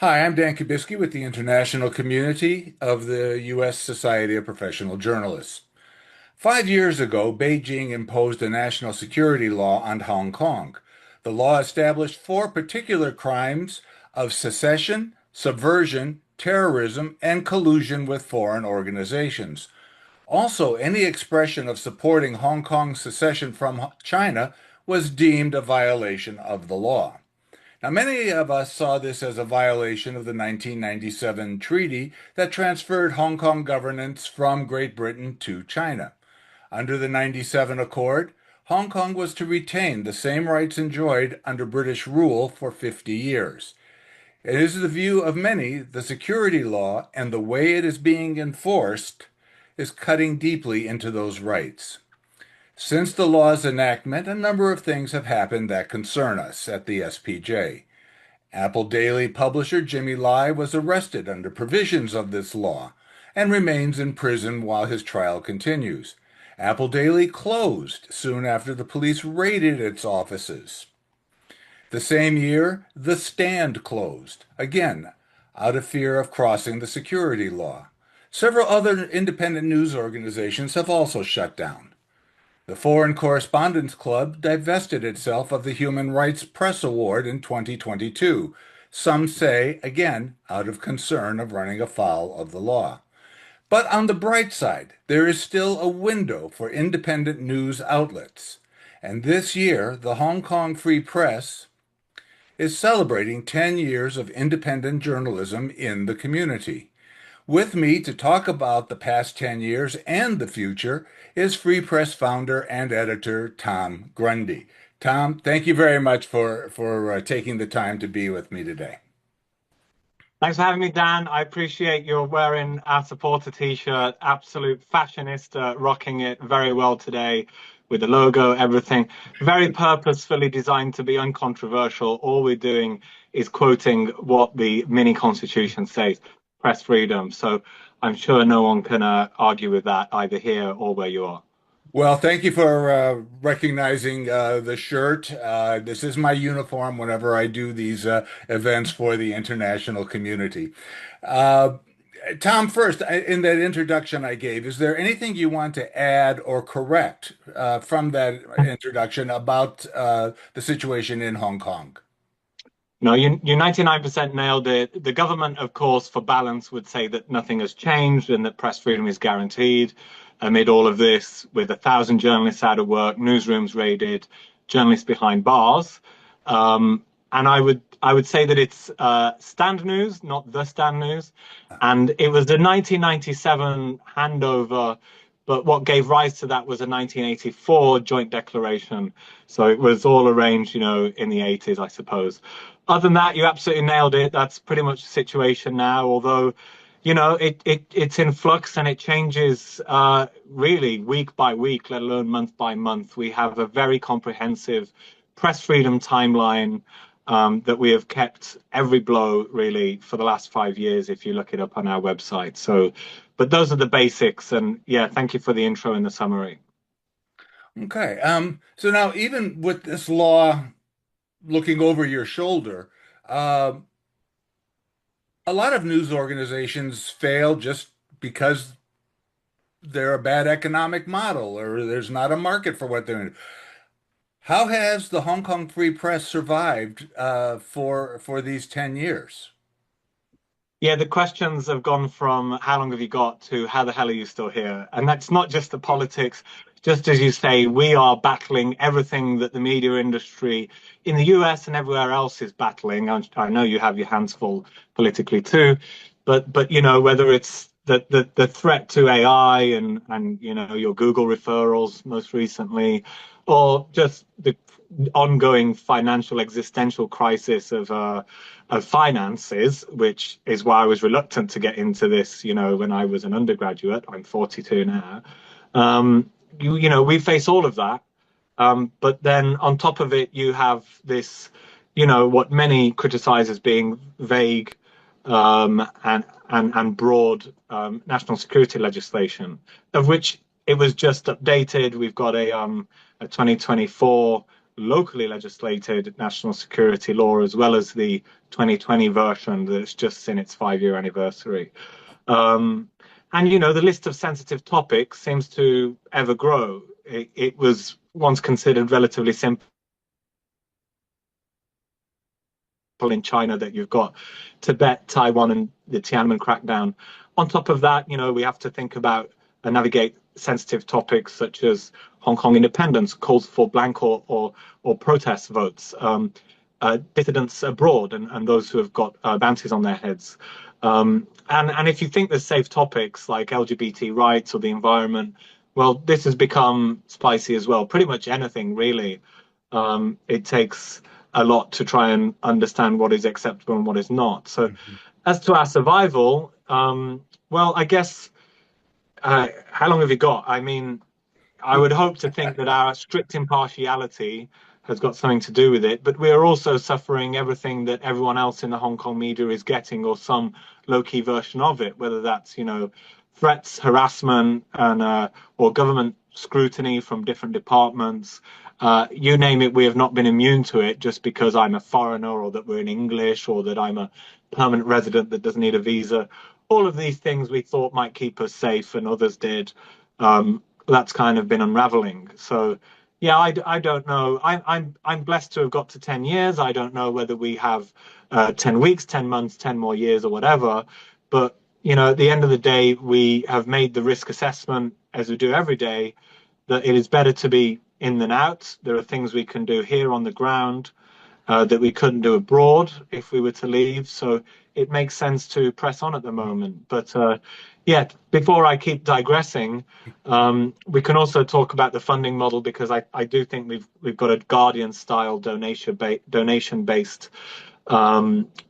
Hi, I'm Dan Kubisky with the International Community of the U.S. Society of Professional Journalists. 5 years ago, Beijing imposed a national security law on Hong Kong. The law established four particular crimes of secession, subversion, terrorism, and collusion with foreign organizations. Also, any expression of supporting Hong Kong's secession from China was deemed a violation of the law. Now, many of us saw this as a violation of the 1997 treaty that transferred Hong Kong governance from Great Britain to China. Under the 97 Accord, Hong Kong was to retain the same rights enjoyed under British rule for 50 years. It is the view of many the security law and the way it is being enforced is cutting deeply into those rights. Since the law's enactment, a number of things have happened that concern us at the SPJ. Apple Daily publisher Jimmy Lai was arrested under provisions of this law and remains in prison while his trial continues. Apple Daily closed soon after the police raided its offices. The same year, The Stand closed, again, out of fear of crossing the security law. Several other independent news organizations have also shut down. The Foreign Correspondents Club divested itself of the Human Rights Press Award in 2022. Some say, again, out of concern of running afoul of the law. But on the bright side, there is still a window for independent news outlets. And this year, the Hong Kong Free Press is celebrating 10 years of independent journalism in the community. With me to talk about the past 10 years and the future is Free Press founder and editor Tom Grundy. Tom, thank you very much for taking the time to be with me today. Thanks for having me, Dan. I appreciate you're wearing our supporter t-shirt. Absolute fashionista, rocking it very well today with the logo, everything. Very purposefully designed to be uncontroversial. All we're doing is quoting what the mini constitution says, press freedom. So I'm sure no one can argue with that either here or where you are. Well, thank you for recognizing the shirt. This is my uniform whenever I do these events for the international community. Uh, Tom, first, in that introduction I gave, is there anything you want to add or correct from that introduction about the situation in Hong Kong? No, you 99% nailed it. The government, of course, for balance, would say that nothing has changed and that press freedom is guaranteed amid all of this, with 1,000 journalists out of work, newsrooms raided, journalists behind bars. And I would say that it's Stand News, not the Stand News. And it was the 1997 handover, but what gave rise to that was a 1984 joint declaration. So it was all arranged, in the 80s, I suppose. Other than that, you absolutely nailed it. That's pretty much the situation now, although, it's in flux and it changes really week by week, let alone month by month. We have a very comprehensive press freedom timeline that we have kept every blow really for the last 5 years, if you look it up on our website. So, but those are the basics. And yeah, thank you for the intro and the summary. Okay. So now, even with this law looking over your shoulder, uh, a lot of news organizations fail just because they're a bad economic model or there's not a market for what they're doing. How has the Hong Kong Free Press survived for these 10 years? Yeah, the questions have gone from how long have you got to how the hell are you still here? And that's not just the politics. Just as you say, we are battling everything that the media industry in the US and everywhere else is battling. I know you have your hands full politically too, but whether it's the threat to AI and your Google referrals most recently, or just the ongoing financial existential crisis of finances, which is why I was reluctant to get into this, when I was an undergraduate. I'm 42 now. We face all of that. But then on top of it, you have this, what many criticize as being vague and broad national security legislation, of which it was just updated. We've got a 2024 locally legislated national security law, as well as the 2020 version that's just seen its 5 year anniversary. Um, and, the list of sensitive topics seems to ever grow. It was once considered relatively simple in China that you've got Tibet, Taiwan, and the Tiananmen crackdown. On top of that, we have to think about and navigate sensitive topics such as Hong Kong independence, calls for blank or protest votes, dissidents abroad, and those who have got bounties on their heads. And if you think there's safe topics like LGBT rights or the environment, well, this has become spicy as well. Pretty much anything, really. It takes a lot to try and understand what is acceptable and what is not. So, Mhm. as to our survival, well, I guess, how long have you got? I mean, I would hope to think that our strict impartiality has got something to do with it, but we are also suffering everything that everyone else in the Hong Kong media is getting, or some low-key version of it, whether that's, threats, harassment, and or government scrutiny from different departments. You name it, we have not been immune to it just because I'm a foreigner, or that we're in English, or that I'm a permanent resident that doesn't need a visa. All of these things we thought might keep us safe, and others did. That's kind of been unraveling. So, yeah, I don't know. I'm blessed to have got to 10 years. I don't know whether we have 10 weeks, 10 months, 10 more years, or whatever. But, at the end of the day, we have made the risk assessment, as we do every day, that it is better to be in than out. There are things we can do here on the ground that we couldn't do abroad if we were to leave. So it makes sense to press on at the moment. But yeah, before I keep digressing, we can also talk about the funding model, because I do think we've got a Guardian style donation based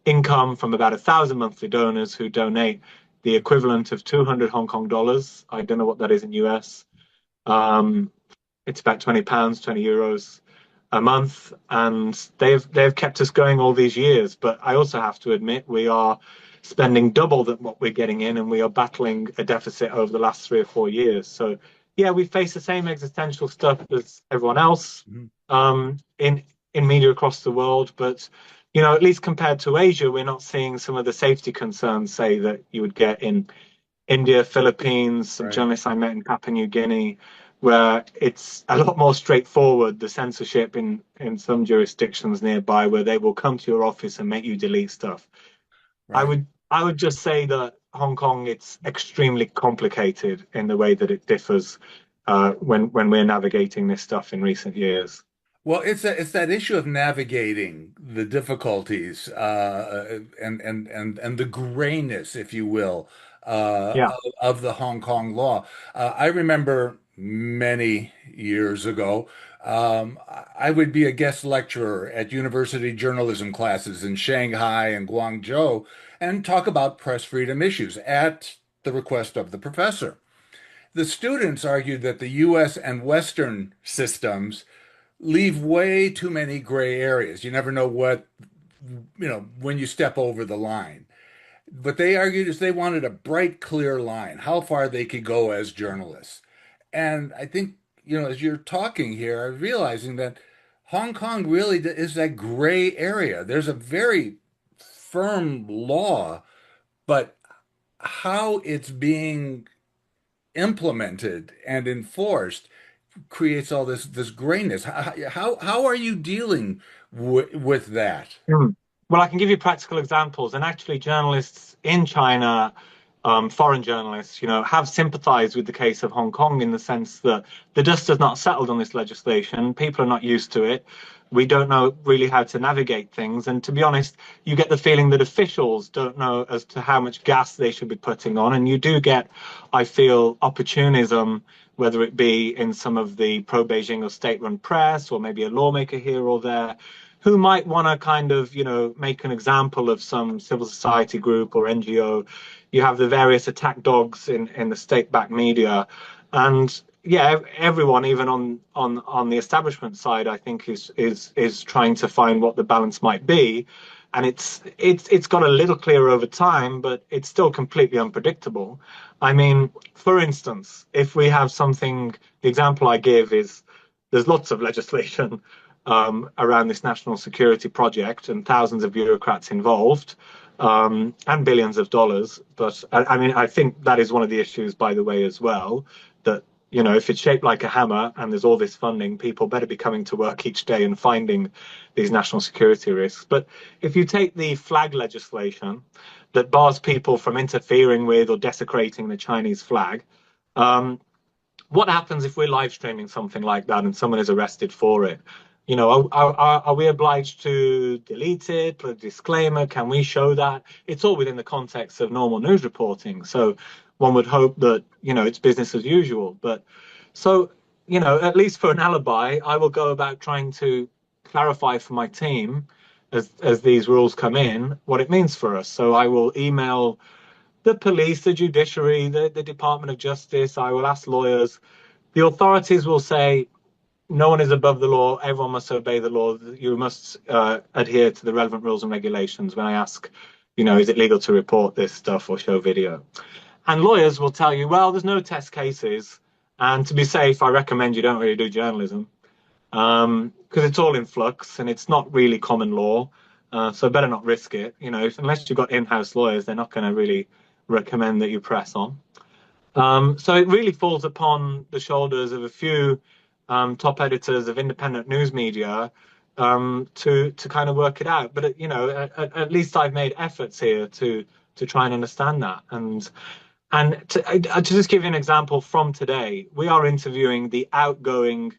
income from about 1,000 monthly donors who donate the equivalent of 200 Hong Kong dollars. I don't know what that is in US. Um, it's about £20, €20 a month, and they've kept us going all these years. But I also have to admit we are spending double than what we're getting in, and we are battling a deficit over the last 3 or 4 years. So yeah, we face the same existential stuff as everyone else Mhm. in media across the world. But at least compared to Asia, we're not seeing some of the safety concerns, say, that you would get in India, Philippines, some Right. journalists I met in Papua New Guinea, where it's a lot more straightforward, the censorship in some jurisdictions nearby, where they will come to your office and make you delete stuff. I Right. would I would just say that Hong Kong, it's extremely complicated in the way that it differs when we're navigating this stuff in recent years. Well, it's that issue of navigating the difficulties and the grayness, if you will, Yeah. of the Hong Kong law. I remember many years ago, I would be a guest lecturer at university journalism classes in Shanghai and Guangzhou and talk about press freedom issues at the request of the professor. The students argued that the U.S. and Western systems leave way too many gray areas. You never know when you step over the line. But they argued is they wanted a bright, clear line, how far they could go as journalists. And I think, as you're talking here, I'm realizing that Hong Kong really is that gray area. There's a very firm law, but how it's being implemented and enforced creates all this grayness. How are you dealing with that? Hmm. Well, I can give you practical examples, and actually, journalists in China, foreign journalists, have sympathized with the case of Hong Kong, in the sense that the dust has not settled on this legislation. People are not used to it. We don't know really how to navigate things. And to be honest, you get the feeling that officials don't know as to how much gas they should be putting on. And you do get, I feel, opportunism, whether it be in some of the pro-Beijing or state-run press, or maybe a lawmaker here or there, who might want to kind of, make an example of some civil society group or NGO. You have the various attack dogs in the state-backed media, and yeah, everyone, even on the establishment side, I think is trying to find what the balance might be, and it's got a little clearer over time, but it's still completely unpredictable. I mean, for instance, if we have something, the example I give is there's lots of legislation around this national security project and thousands of bureaucrats involved, and billions of dollars. But I mean, I think that is one of the issues, by the way, as well, that if it's shaped like a hammer and there's all this funding, people better be coming to work each day and finding these national security risks. But if you take the flag legislation that bars people from interfering with or desecrating the Chinese flag, um, what happens if we're live streaming something like that and someone is arrested for it? Are we obliged to delete it, put a disclaimer? Can we show that? It's all within the context of normal news reporting. So one would hope that, it's business as usual. But so, at least for an alibi, I will go about trying to clarify for my team as these rules come in what it means for us. So I will email the police, the judiciary, the Department of Justice. I will ask lawyers. The authorities will say, no one is above the law. Everyone must obey the law. You must adhere to the relevant rules and regulations. When I ask, is it legal to report this stuff or show video? And lawyers will tell you, well, there's no test cases. And to be safe, I recommend you don't really do journalism because it's all in flux and it's not really common law. So better not risk it. Unless you've got in-house lawyers, they're not going to really recommend that you press on. So it really falls upon the shoulders of a few top editors of independent news media to kind of work it out. But at least I've made efforts here to try and understand that. And to just give you an example from today, we are interviewing the outgoing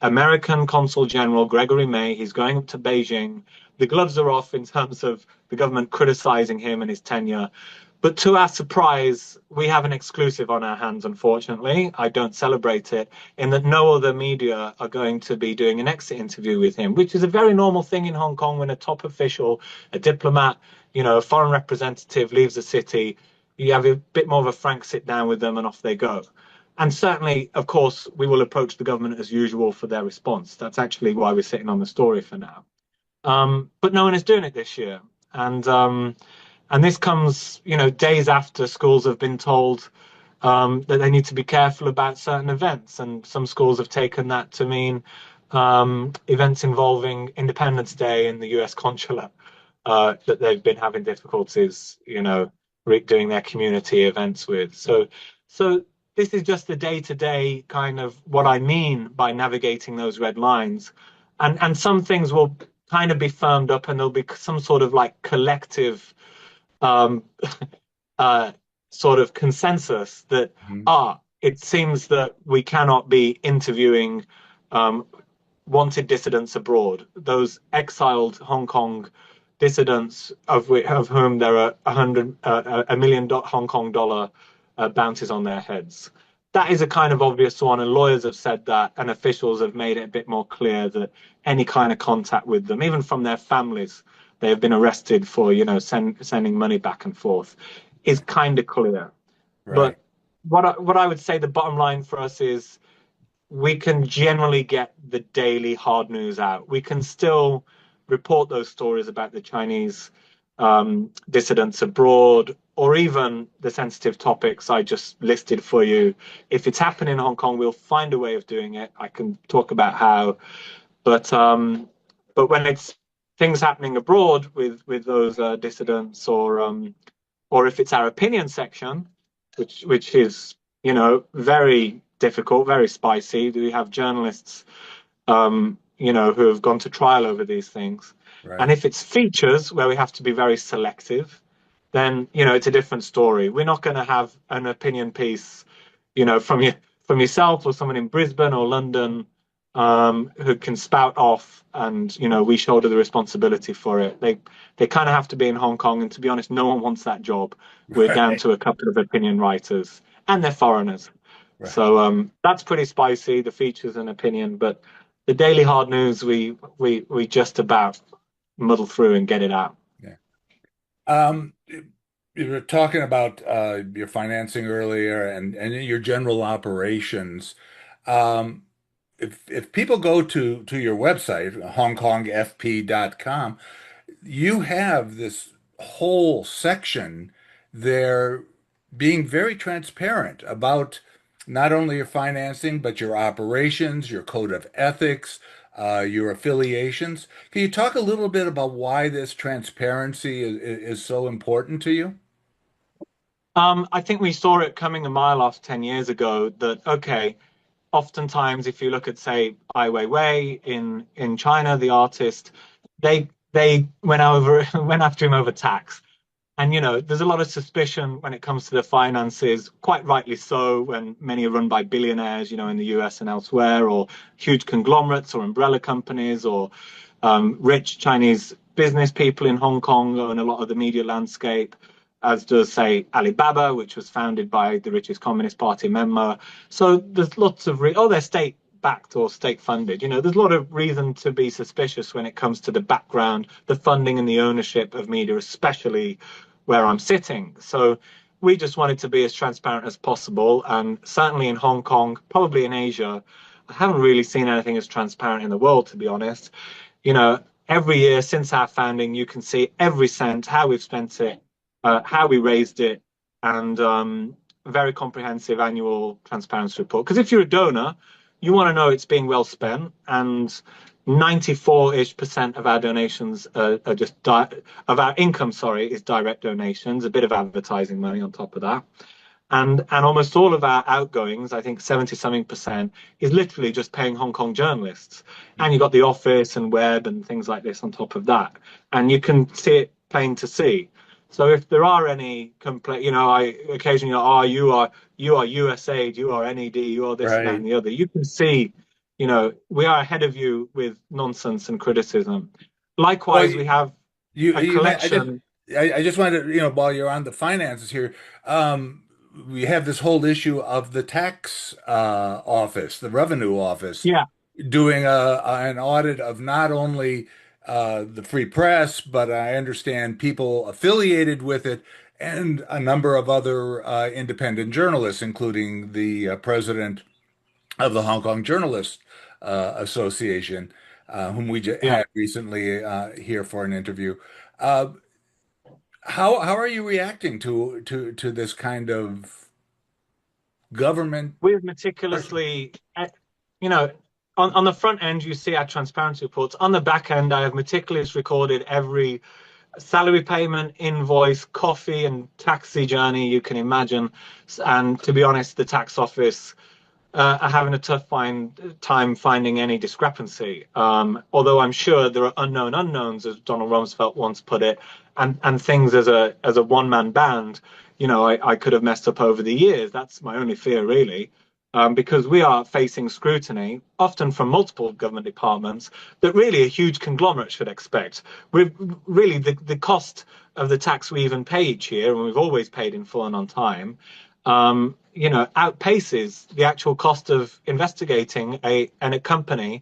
American Consul General Gregory May. He's going up to Beijing. The gloves are off in terms of the government criticizing him and his tenure. But to our surprise, we have an exclusive on our hands, unfortunately. I don't celebrate it, in that no other media are going to be doing an exit interview with him, which is a very normal thing in Hong Kong when a top official, a diplomat, a foreign representative leaves the city. You have a bit more of a frank sit down with them and off they go. And certainly, of course, we will approach the government as usual for their response. That's actually why we're sitting on the story for now. But no one is doing it this year. And this comes, days after schools have been told that they need to be careful about certain events. And some schools have taken that to mean events involving Independence Day in the US consulate that they've been having difficulties, doing their community events with. So this is just the day-to-day kind of what Right. I mean by navigating those red lines. And some things will kind of be firmed up and there'll be some sort of like collective um, uh, sort of consensus that Mhm. it seems that we cannot be interviewing um, wanted dissidents abroad. Those exiled Hong Kong dissidents, of whom there are a million Hong Kong dollar bounties on their heads. That is a kind of obvious one, and lawyers have said that, and officials have made it a bit more clear that any kind of contact with them, even from their families, they have been arrested for, sending money back and forth, is Right. kind of clear. Right. But what I would say the bottom line for us is we can generally get the daily hard news out. We can still report those stories about the Chinese dissidents abroad, or even the sensitive topics I just listed for you. If it's happening in Hong Kong, we'll find a way of doing it. I can talk about how, but when it's things happening abroad with those dissidents, or if it's our opinion section, which is very difficult, very spicy. We have journalists who have gone to trial over these things. And Right. if it's features where we have to be very selective, then it's a different story. We're not going to have an opinion piece, from yourself or someone in Brisbane or London who can spout off, and we shoulder the responsibility for it. They kind of have to be in Hong Kong, and to be honest, no one wants that job. We're down Right. to a couple of opinion writers, and they're foreigners. Right. So that's pretty spicy, the features and opinion. But the daily hard news, we just about muddle through and get it out. Yeah. Um, you were talking about your financing earlier and your general operations. Um, if people go to your website, hongkongfp.com, you have this whole section there being very transparent about not only your financing, but your operations, your code of ethics, your affiliations. Can you talk a little bit about why this transparency is so important to you? I think we saw it coming a mile off 10 years ago that, okay, oftentimes if you look at, say, Ai Weiwei in China, the artist, they went over went after him over tax. And there's a lot of suspicion when it comes to the finances, quite rightly so, when many are run by billionaires, in the US and elsewhere, or huge conglomerates or umbrella companies, or rich Chinese business people in Hong Kong own a lot of the media landscape, as does, say, Alibaba, which was founded by the richest Communist Party member. So there's lots of, they're state backed or state funded. There's a lot of reason to be suspicious when it comes to the background, the funding and the ownership of media, especially where I'm sitting. So we just wanted to be as transparent as possible. And certainly in Hong Kong, probably in Asia, I haven't really seen anything as transparent in the world, to be honest. Every year since our founding, you can see every cent, how we've spent it, how we raised it, and a very comprehensive annual transparency report. Because if you're a donor, you want to know it's being well spent, and 94-ish% of our donations are just of our income, sorry, is direct donations, a bit of advertising money on top of that. And almost all of our outgoings, I think 70 something percent, is literally just paying Hong Kong journalists. And you've got the office and web and things like this on top of that. And you can see it plain to see. So if there are any complaint, I occasionally, you are USAID, you are NED, you are this and that Right. and the other. You can see, we are ahead of you with nonsense and criticism. Well, Likewise, we have a I just collection. I just wanted to, while you're on the finances here, we have this whole issue of the tax office, the revenue office, Yeah, doing an audit of not only the free press, but I understand people affiliated with it and a number of other independent journalists, including the president of the Hong Kong Journalists Association, whom we yeah. had recently here for an interview. Uh, how are you reacting to this kind of government We've pressure? meticulously, you know, on the front end, you see our transparency reports. On the back end, I have meticulously recorded every salary payment, invoice, coffee, and taxi journey you can imagine. And to be honest, the tax office are having a time finding any discrepancy. Although I'm sure there are unknown unknowns, as Donald Rumsfeld once put it, and things as a one man band. I could have messed up over the years. That's my only fear, really. Because we are facing scrutiny, often from multiple government departments, that really a huge conglomerate should expect. We're really the cost of the tax we even pay each year, and we've always paid in full and on time, outpaces the actual cost of investigating a company,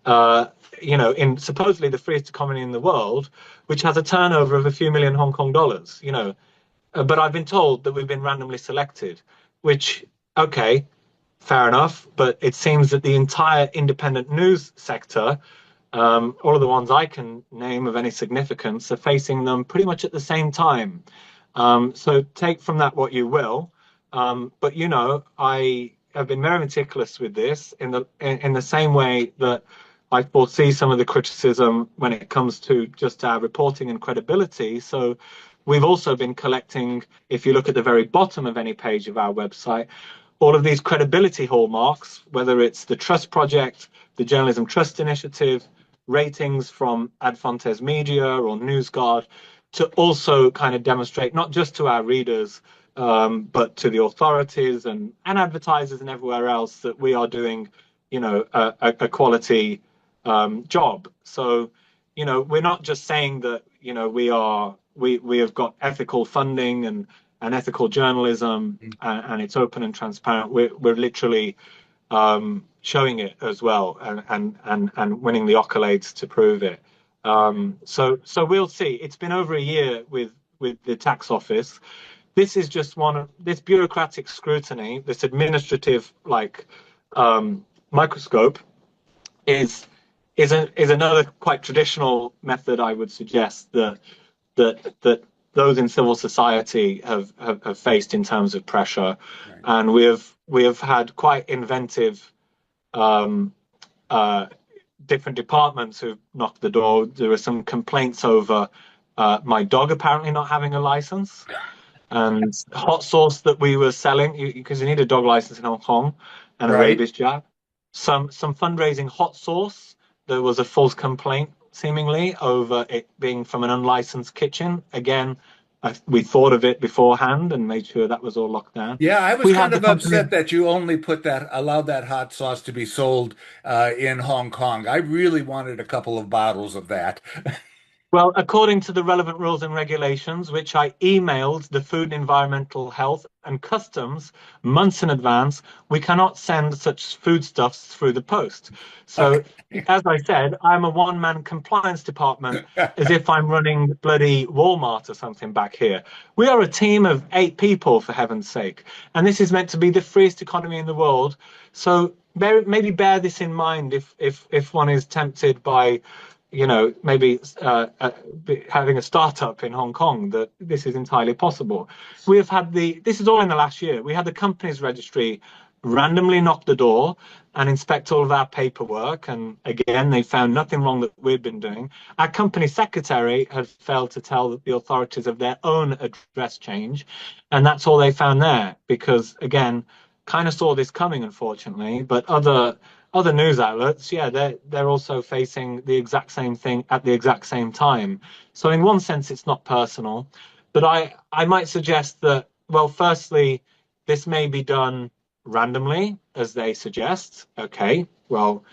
in supposedly the freest economy in the world, which has a turnover of a few million Hong Kong dollars. But I've been told that we've been randomly selected, which, okay, fair enough. But it seems that the entire independent news sector, all of the ones I can name of any significance, are facing them pretty much at the same time. So take from that what you will. But I have been very meticulous with this in the same way that I foresee some of the criticism when it comes to just our reporting and credibility. So we've also been collecting, if you look at the very bottom of any page of our website, all of these credibility hallmarks, whether it's the Trust Project, the Journalism Trust Initiative, ratings from Ad Fontes Media or NewsGuard, to also kind of demonstrate not just to our readers, but to the authorities and advertisers and everywhere else that we are doing, a quality job. So, we're not just saying that, we have got ethical funding and ethical journalism, and it's open and transparent. We're literally showing it as well, and winning the accolades to prove it. So we'll see. It's been over a year with the tax office. This is just one of this bureaucratic scrutiny, this administrative microscope is is another quite traditional method I would suggest that those in civil society have faced in terms of pressure, Right. and we have had quite inventive um, uh, different departments who've knocked the door. There were some complaints over my dog apparently not having a license and hot sauce that we were selling because you need a dog license in Hong Kong and a Right. rabies jab. Some fundraising hot sauce. There was a false complaint seemingly over it being from an unlicensed kitchen. Again, we thought of it beforehand and made sure that was all locked down. Yeah, I was We kind had the of company. upset that you only allowed that hot sauce to be sold in Hong Kong. I really wanted a couple of bottles of that. Well, according to the relevant rules and regulations, which I emailed the Food and Environmental Health and Customs months in advance, we cannot send such foodstuffs through the post. So, Okay. as I said, I'm a one-man compliance department as if I'm running bloody Walmart or something back here. We are a team of 8 people, for heaven's sake. And this is meant to be the freest economy in the world. So maybe bear this in mind if one is tempted by maybe having a startup in Hong Kong, that this is entirely possible. We have had this is all in the last year. We had the company's registry randomly knock the door and inspect all of our paperwork. And again, they found nothing wrong that we'd been doing. Our company secretary had failed to tell the authorities of their own address change. And that's all they found there because, again, kind of saw this coming, unfortunately. But other news outlets, yeah, they're also facing the exact same thing at the exact same time. So in one sense, it's not personal, but I might suggest that, well, firstly, this may be done randomly, as they suggest. Okay, well,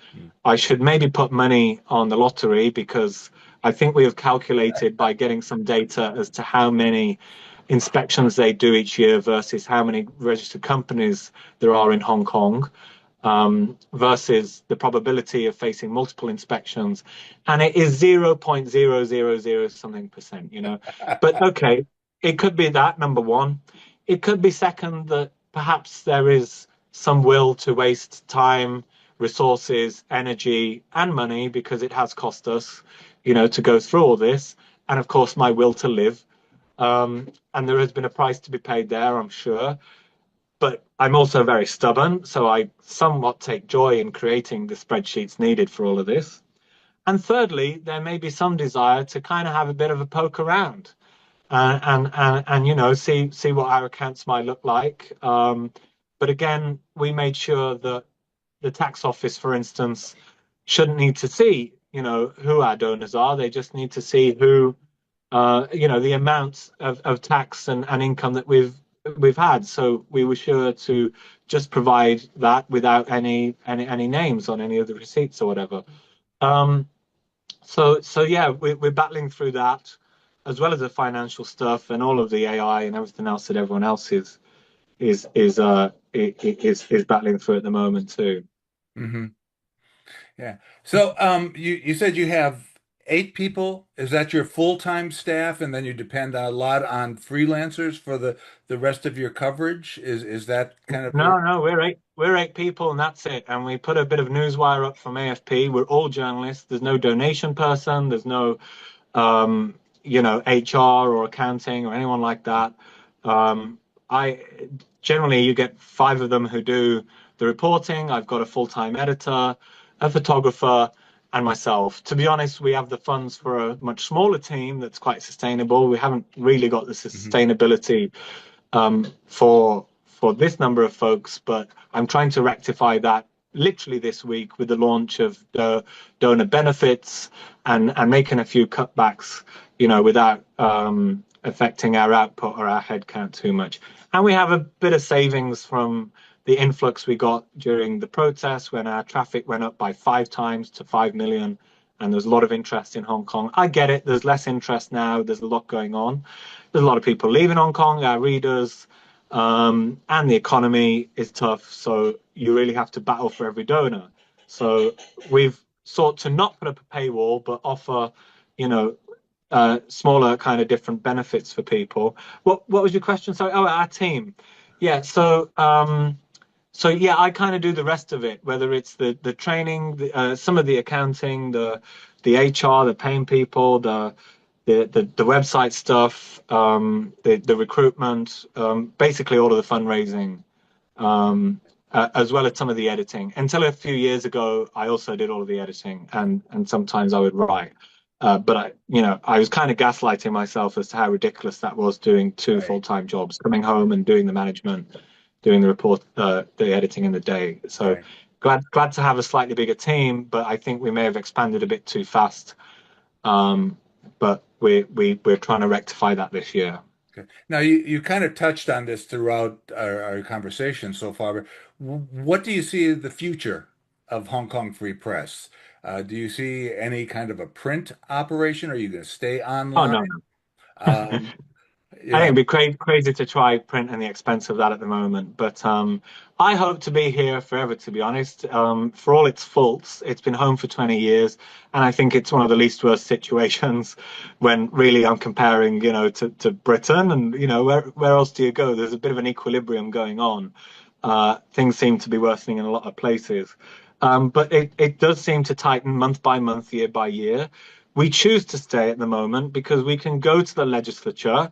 I should maybe put money on the lottery because I think we have calculated by getting some data as to how many inspections they do each year versus how many registered companies there are in Hong Kong, versus the probability of facing multiple inspections. And it is 0.000 something percent, But okay, it could be that, number one. It could be second, that perhaps there is some will to waste time, resources, energy, and money because it has cost us, to go through all this. And of course, my will to live. And there has been a price to be paid there, I'm sure. But I'm also very stubborn, so I somewhat take joy in creating the spreadsheets needed for all of this. And thirdly, there may be some desire to kind of have a bit of a poke around and see what our accounts might look like. But again, we made sure that the tax office, for instance, shouldn't need to see who our donors are. They just need to see who the amounts of tax and income that we've had. So we were sure to just provide that without any names on any of the receipts or whatever. Um, so yeah, we're battling through that, as well as the financial stuff and all of the AI and everything else that everyone else is battling through at the moment too. Hmm. Yeah. So, you said you have 8 people. Is that your full-time staff, and then you depend a lot on freelancers for the rest of your coverage? Is that kind of where? No, we're 8 people and that's it. And we put a bit of newswire up from AFP. We're all journalists. There's no donation person. There's no HR or accounting or anyone like that. I generally you get 5 of them who do the reporting. I've got a full-time editor, a photographer, and myself. To be honest, we have the funds for a much smaller team that's quite sustainable. We haven't really got the Mhm. sustainability for this number of folks, but I'm trying to rectify that literally this week with the launch of the donor benefits and making a few cutbacks, without affecting our output or our headcount too much. And we have a bit of savings from the influx we got during the protests when our traffic went up by 5 times to 5 million. And there's a lot of interest in Hong Kong. I get it. There's less interest now. There's a lot going on. There's a lot of people leaving Hong Kong, our readers, and the economy is tough. So you really have to battle for every donor. So we've sought to not put up a paywall, but offer, you know, smaller kind of different benefits for people. What was your question? Sorry. Oh, our team. Yeah. So yeah, I kind of do the rest of it, whether it's the training, some of the accounting, the HR, the paying people, the website stuff, the recruitment, basically all of the fundraising, um, as well as some of the editing. Until a few years ago, I also did all of the editing, and sometimes I would write. But I was kind of gaslighting myself as to how ridiculous that was, doing two Right. full-time jobs, coming home and doing the management, doing the report, the editing in the day. So Right. glad to have a slightly bigger team, but I think we may have expanded a bit too fast. Um, but we're trying to rectify that this year. Okay. Now, you kind of touched on this throughout our conversation so far, but what do you see as the future of Hong Kong Free Press? Do you see any kind of a print operation? Are you going to stay Oh online? no, no. Um, you I think know, it'd be crazy to try print and the expense of that at the moment. But I hope to be here forever, to be honest. For all its faults, it's been home for 20 years. And I think it's one of the least worst situations when really I'm comparing, to Britain. And, where else do you go? There's a bit of an equilibrium going on. Things seem to be worsening in a lot of places. But it does seem to tighten month by month, year by year. We choose to stay at the moment because we can go to the legislature,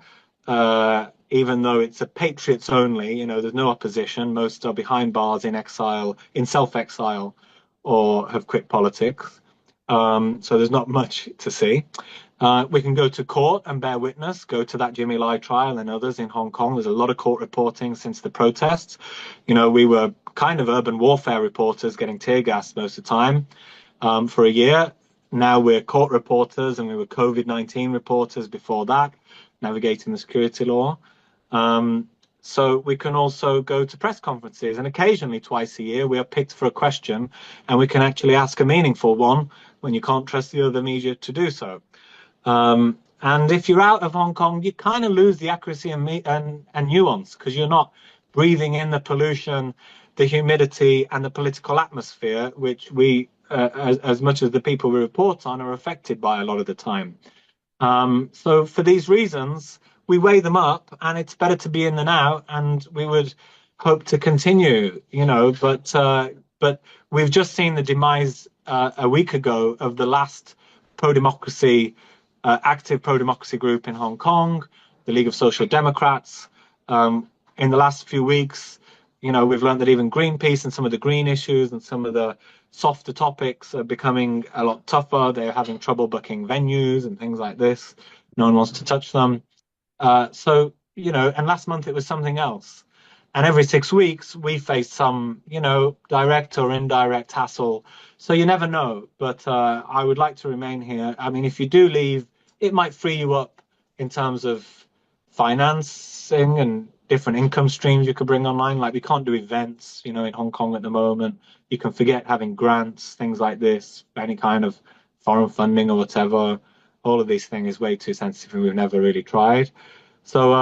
even though it's a patriots only. There's no opposition. Most are behind bars in exile, in self-exile, or have quit politics. So there's not much to see. We can go to court and bear witness, go to that Jimmy Lai trial and others in Hong Kong. There's a lot of court reporting since the protests. We were kind of urban warfare reporters getting tear gassed most of the time for a year. Now we're court reporters, and we were COVID-19 reporters before that, navigating the security law. So we can also go to press conferences, and occasionally twice a year we are picked for a question, and we can actually ask a meaningful one when you can't trust the other media to do so. And if you're out of Hong Kong, you kind of lose the accuracy and nuance, because you're not breathing in the pollution, the humidity, and the political atmosphere, which we, as much as the people we report on, are affected by a lot of the time. So for these reasons, we weigh them up, and it's better to be in the now, and we would hope to continue, but we've just seen the demise a week ago of the last pro-democracy, active pro-democracy group in Hong Kong, the League of Social Democrats. In the last few weeks, we've learned that even Greenpeace and some of the green issues and some of the softer topics are becoming a lot tougher. They're having trouble booking venues and things like this. No one wants to touch them. And last month it was something else. And every 6 weeks we face some, direct or indirect hassle. So you never know. But I would like to remain here. I mean, if you do leave, it might free you up in terms of financing and different income streams you could bring online. Like, we can't do events, in Hong Kong at the moment. You can forget having grants, things like this, any kind of foreign funding or whatever. All of these things is way too sensitive, and we've never really tried. So,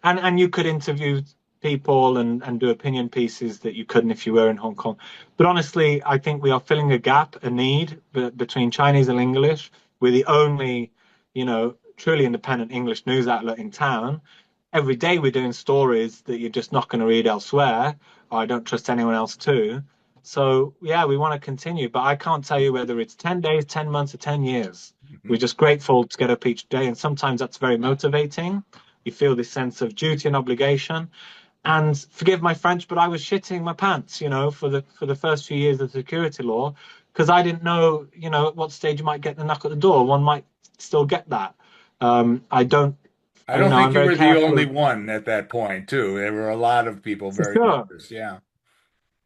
and you could interview people and do opinion pieces that you couldn't if you were in Hong Kong. But honestly, I think we are filling a gap, a need between Chinese and English. We're the only, truly independent English news outlet in town. Every day we're doing stories that you're just not going to read elsewhere, or I don't trust anyone else to. So yeah, we want to continue, but I can't tell you whether it's 10 days, 10 months, or 10 years. We're mhm. just grateful to get up each day, and sometimes that's very motivating. You feel this sense of duty and obligation. And forgive my French, but I was shitting my pants, for the first few years of security law, because I didn't know, at what stage you might get the knock at the door. One might still get that. I don't, I don't think I'm you very were the careful only of, one at that point, too. There were a lot of people for very sure. nervous. Yeah.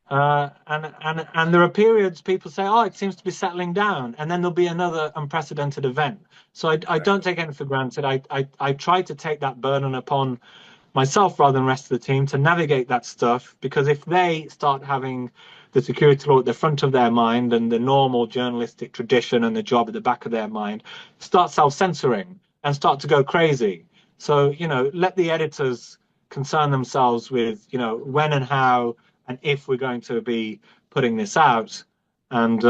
And there are periods people say, oh, it seems to be settling down, and then there'll be another unprecedented event. So I Right. don't take anything for granted. I try to take that burden upon myself rather than the rest of the team to navigate that stuff, because if they start having the security law at the front of their mind and the normal journalistic tradition and the job at the back of their mind, start self-censoring and start to go crazy. So, let the editors concern themselves with, when and how and if we're going to be putting this out. And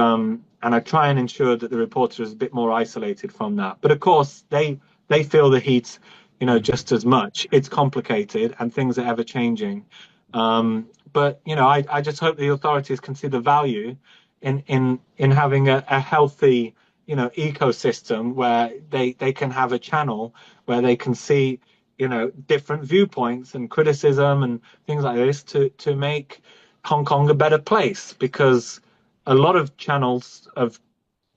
I try and ensure that the reporter is a bit more isolated from that. But of course, they feel the heat, Mhm. just as much. It's complicated and things are ever changing. But I just hope the authorities can see the value in having a healthy, ecosystem where they can have a channel where they can see, different viewpoints and criticism and things like this to make Hong Kong a better place because a lot of channels of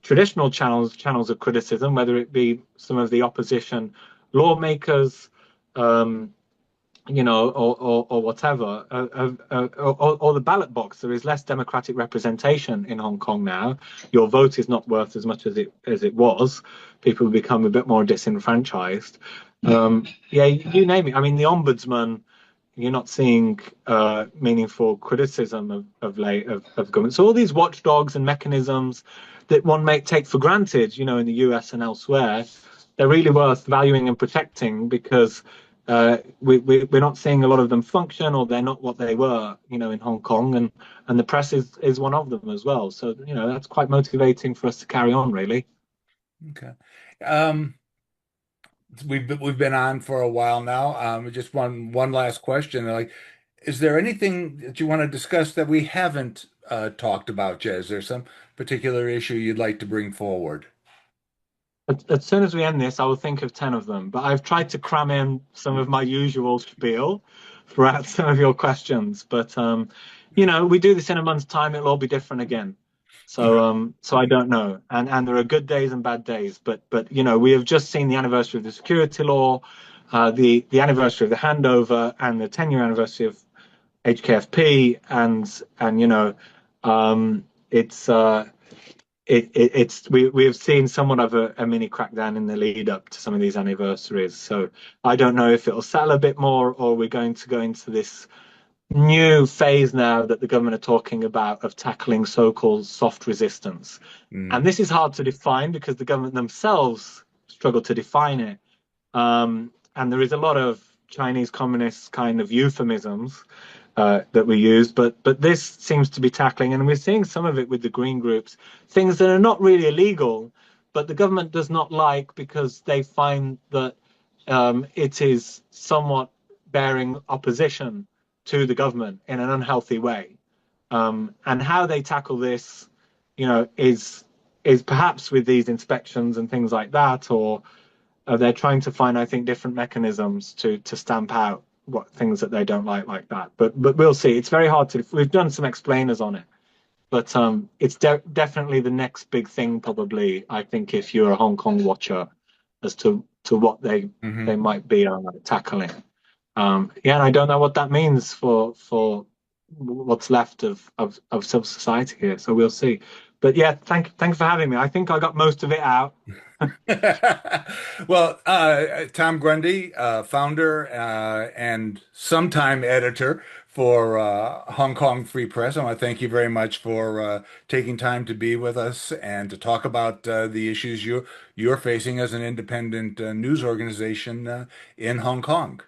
traditional channels of criticism, whether it be some of the opposition lawmakers, um, or whatever, or the ballot box. There is less democratic representation in Hong Kong now. Your vote is not worth as much as it was. People become a bit more disenfranchised. Yeah, you name it. I mean, the ombudsman. You're not seeing meaningful criticism of late of government. So all these watchdogs and mechanisms that one may take for granted, in the US and elsewhere, they're really worth valuing and protecting because we're not seeing a lot of them function, or they're not what they were, in Hong Kong, and the press is one of them as well. So that's quite motivating for us to carry on, really. Okay. Um, we've been on for a while now. Just one last question. Like, is there anything that you want to discuss that we haven't talked about, Jez? Is there some particular issue you'd like to bring forward? As soon as we end this, I will think of 10 of them, but I've tried to cram in some of my usual spiel throughout some of your questions. But we do this in a month's time, it'll all be different again. So I don't know. And there are good days and bad days, but we have just seen the anniversary of the security law, the anniversary of the handover, and the 10-year anniversary of HKFP, and it's we have seen somewhat of a mini crackdown in the lead up to some of these anniversaries. So I don't know if it'll settle a bit more, or we're going to go into this new phase now that the government are talking about of tackling so-called soft resistance. And Mm. this is hard to define because the government themselves struggle to define it. And there is a lot of Chinese communist kind of euphemisms that we use, but this seems to be tackling, and we're seeing some of it with the green groups, things that are not really illegal, but the government does not like because they find that it is somewhat bearing opposition to the government in an unhealthy way. And how they tackle this, is perhaps with these inspections and things like that, or they're trying to find, I think, different mechanisms to stamp out what things that they don't like that. But we'll see. It's very hard to. We've done some explainers on it, but it's definitely the next big thing, probably. I think if you're a Hong Kong watcher, as to what they Hmm. might be tackling. Yeah, and I don't know what that means for what's left of civil society here. So we'll see. But yeah, thanks for having me. I think I got most of it out. Well, Tom Grundy, founder and sometime editor for Hong Kong Free Press. I want to thank you very much for taking time to be with us and to talk about the issues you're facing as an independent news organization in Hong Kong.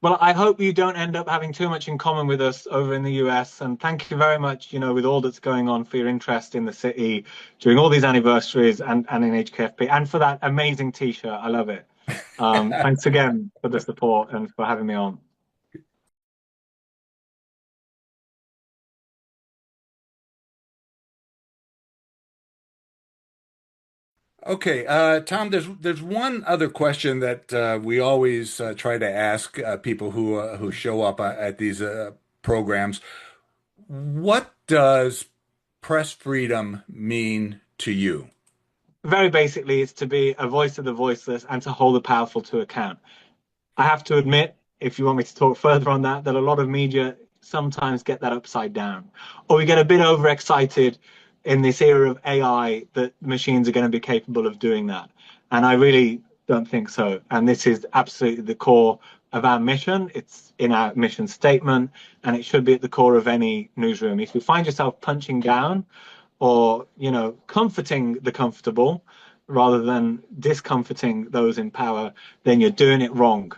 Well, I hope you don't end up having too much in common with us over in the US. And thank you very much, with all that's going on, for your interest in the city during all these anniversaries and in HKFP, and for that amazing t-shirt. I love it. Thanks again for the support and for having me on. Okay, Tom, there's one other question that we always try to ask people who show up at these programs. What does press freedom mean to you? Very basically, it's to be a voice of the voiceless and to hold the powerful to account. I have to admit, if you want me to talk further on that, that a lot of media sometimes get that upside down, or we get a bit overexcited in this era of AI that machines are going to be capable of doing that. And I really don't think so. And this is absolutely the core of our mission. It's in our mission statement, and it should be at the core of any newsroom. If you find yourself punching down or, comforting the comfortable rather than discomforting those in power, then you're doing it wrong.